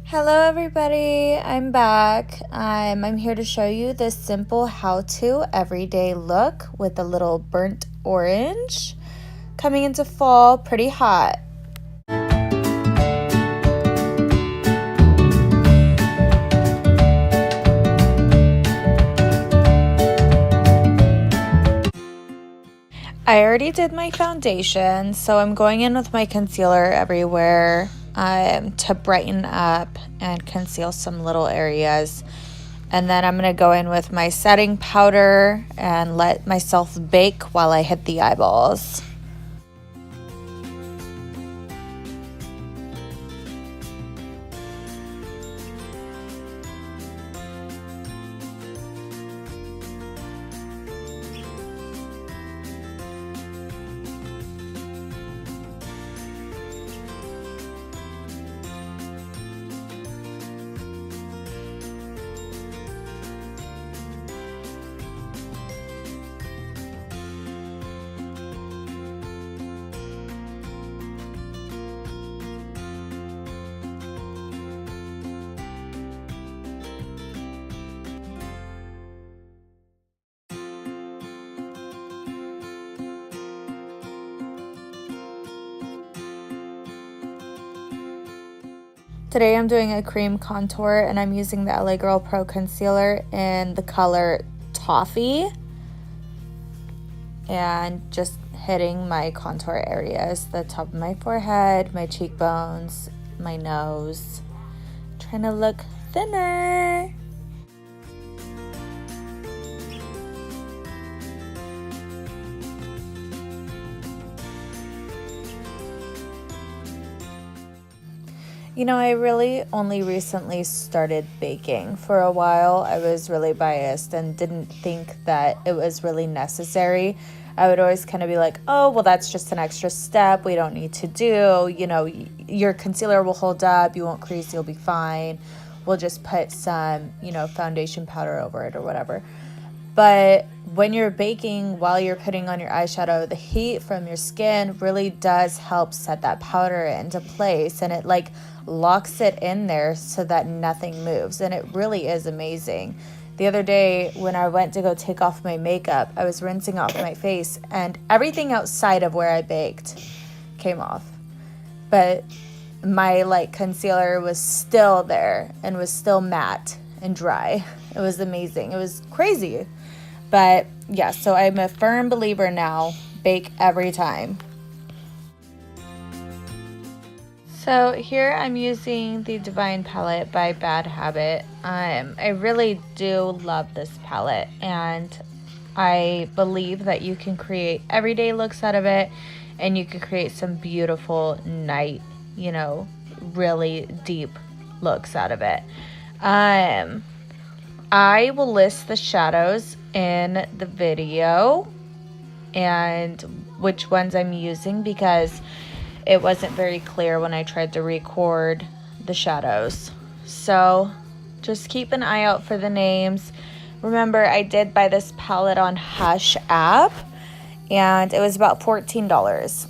Hello everybody, I'm back. I'm here to show you this simple how-to everyday look with a little burnt orange. Coming into fall, pretty hot. I already did my foundation, so I'm going in with my concealer everywhere to brighten up and conceal some little areas. And then I'm going to go in with my setting powder and let myself bake while I hit the eyeballs. Today I'm doing a cream contour and I'm using the LA Girl Pro Concealer in the color Toffee. And just hitting my contour areas, the top of my forehead, my cheekbones, my nose. Trying to look thinner. You know, I really only recently started baking. For a while, I was really biased and didn't think that it was really necessary. I would always kind of be like, oh, well, that's just an extra step we don't need to do. You know, your concealer will hold up, you won't crease, you'll be fine. We'll just put some, foundation powder over it or whatever. But when you're baking while you're putting on your eyeshadow, the heat from your skin really does help set that powder into place, and it locks it in there so that nothing moves, and it really is amazing. The other day when I went to go take off my makeup, I was rinsing off my face and everything outside of where I baked came off. But my concealer was still there and was still matte and dry. It was amazing. It was crazy. But yeah, so I'm a firm believer now, bake every time. So here I'm using the Divine palette by Bad Habit. I really do love this palette, and I believe that you can create everyday looks out of it, and you can create some beautiful night, really deep looks out of it. I will list the shadows in the video and which ones I'm using, because it wasn't very clear when I tried to record the shadows. So just keep an eye out for the names. Remember, I did buy this palette on Hush app, and it was about $14.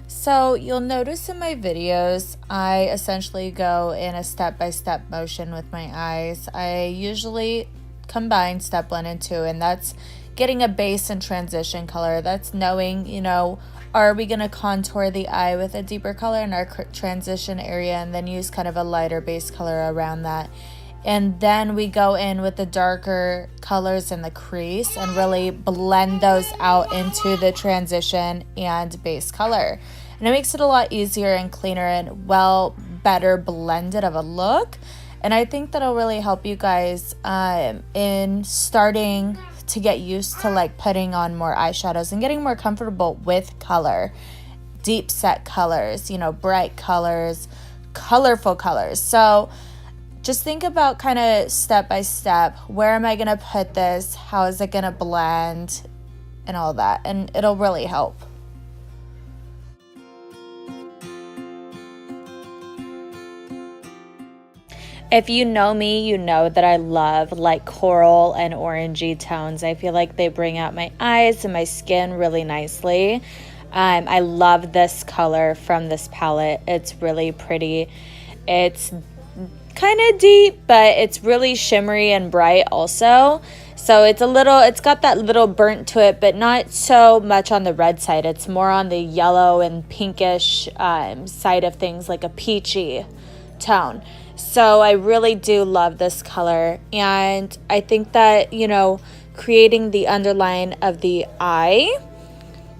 So you'll notice in my videos, I essentially go in a step-by-step motion with my eyes. I usually combine step 1 and 2, and that's getting a base and transition color. That's knowing, are we going to contour the eye with a deeper color in our transition area and then use kind of a lighter base color around that. And then we go in with the darker colors in the crease and really blend those out into the transition and base color. And it makes it a lot easier and cleaner and better blended of a look. And I think that'll really help you guys in starting to get used to like putting on more eyeshadows and getting more comfortable with color, deep set colors, you know, bright colors, colorful colors. So just think about kind of step by step, where am I going to put this? How is it going to blend and all that? And it'll really help. If you know me, you know that I love like coral and orangey tones. I feel like they bring out my eyes and my skin really nicely. I love this color from this palette. It's really pretty. It's kind of deep, but it's really shimmery and bright also. So it's got that little burnt to it, but not so much on the red side. It's more on the yellow and pinkish side of things, like a peachy tone. So I really do love this color, and I think that, you know, creating the underline of the eye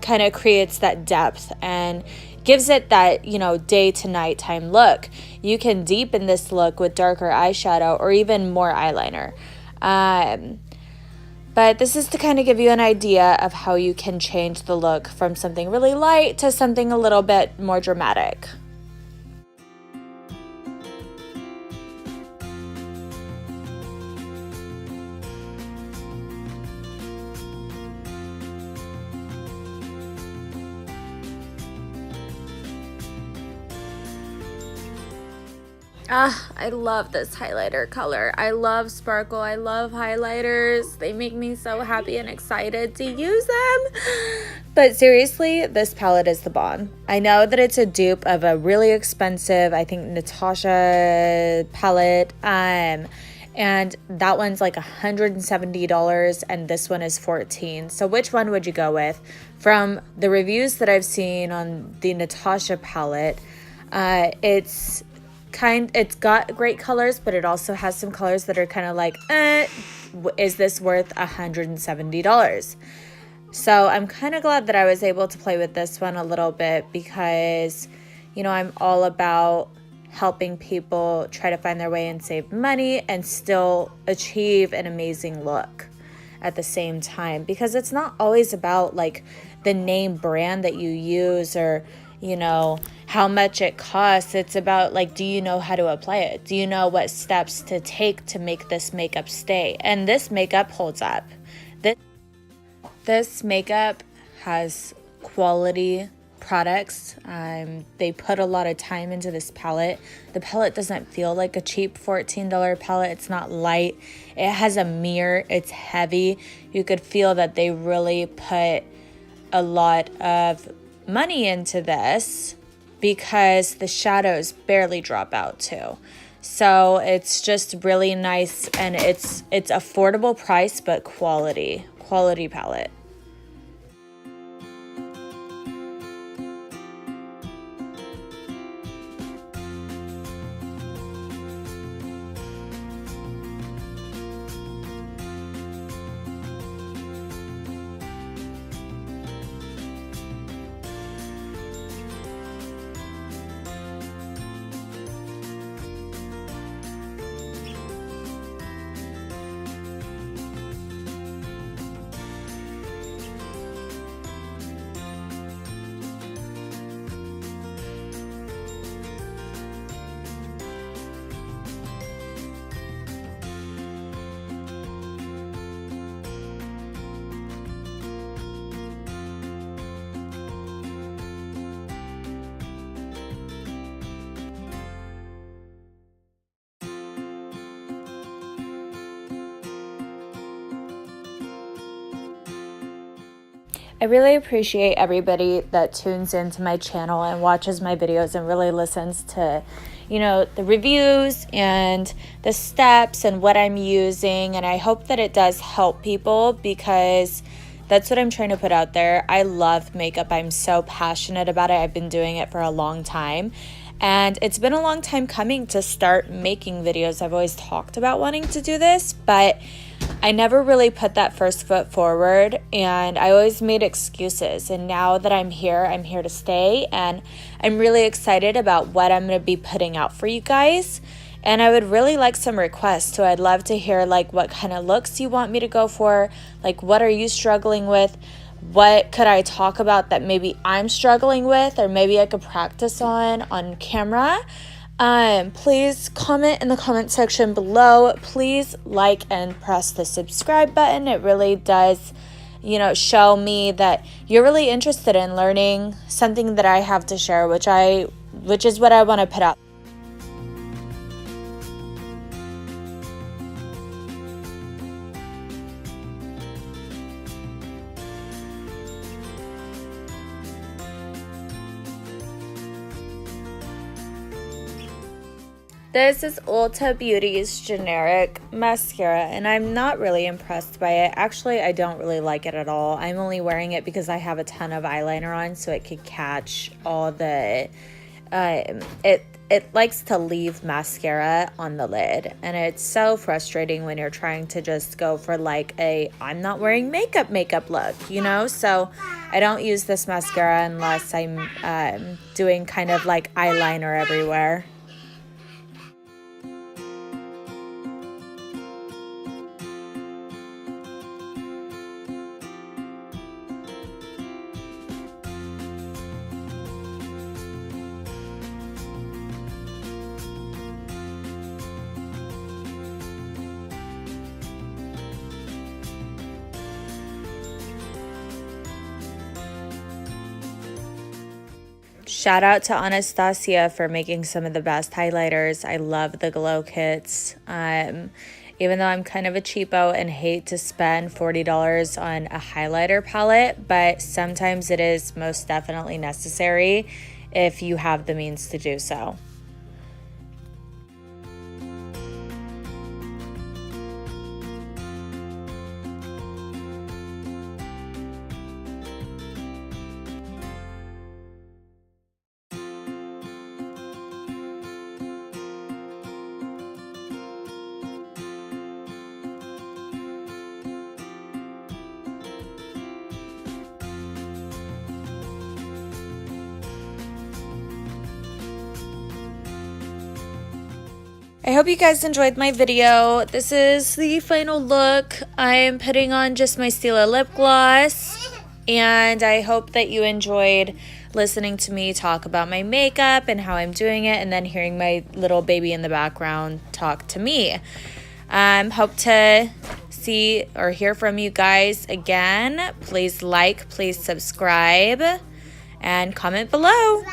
kind of creates that depth and gives it that, you know, day to nighttime look. You can deepen this look with darker eyeshadow or even more eyeliner. But this is to kind of give you an idea of how you can change the look from something really light to something a little bit more dramatic. I love this highlighter color. I love sparkle. I love highlighters. They make me so happy and excited to use them. But seriously, this palette is the bomb. I know that it's a dupe of a really expensive, I think, Natasha palette. And that one's like $170 and this one is $14. So which one would you go with? From the reviews that I've seen on the Natasha palette, it's got great colors, but it also has some colors that are kind of like, is this worth $170? So I'm kind of glad that I was able to play with this one a little bit, because, you know, I'm all about helping people try to find their way and save money and still achieve an amazing look at the same time, because it's not always about like the name brand that you use or, you know, how much it costs. It's about like, do you know how to apply it? Do you know what steps to take to make this makeup stay? And this makeup holds up. This makeup has quality products. They put a lot of time into this palette. The palette doesn't feel like a cheap $14 palette. It's not light. It has a mirror. It's heavy. You could feel that they really put a lot of money into this, because the shadows barely drop out too. So it's just really nice, and it's affordable price, but quality palette. I really appreciate everybody that tunes into my channel and watches my videos and really listens to, you know, the reviews and the steps and what I'm using. And I hope that it does help people, because that's what I'm trying to put out there. I love makeup. I'm so passionate about it. I've been doing it for a long time. And it's been a long time coming to start making videos. I've always talked about wanting to do this, but I never really put that first foot forward, and I always made excuses. And now that I'm here to stay, and I'm really excited about what I'm going to be putting out for you guys. And I would really like some requests, so I'd love to hear like what kind of looks you want me to go for, like what are you struggling with, what could I talk about that maybe I'm struggling with, or maybe I could practice on camera. Please comment in the comment section below. Please like and press the subscribe button. It really does, you know, show me that you're really interested in learning something that I have to share, which is what I want to put out. This is Ulta Beauty's generic mascara, and I'm not really impressed by it. Actually, I don't really like it at all. I'm only wearing it because I have a ton of eyeliner on, so it could catch all the... It likes to leave mascara on the lid, and it's so frustrating when you're trying to just go for like a I'm not wearing makeup look, you know? So I don't use this mascara unless I'm doing kind of like eyeliner everywhere. Shout out to Anastasia for making some of the best highlighters. I love the glow kits. Even though I'm kind of a cheapo and hate to spend $40 on a highlighter palette, but sometimes it is most definitely necessary if you have the means to do so. I hope you guys enjoyed my video. This is the final look. I'm putting on just my Stila lip gloss, and I hope that you enjoyed listening to me talk about my makeup and how I'm doing it, and then hearing my little baby in the background talk to me. Hope to see or hear from you guys again. Please like, please subscribe, and comment below.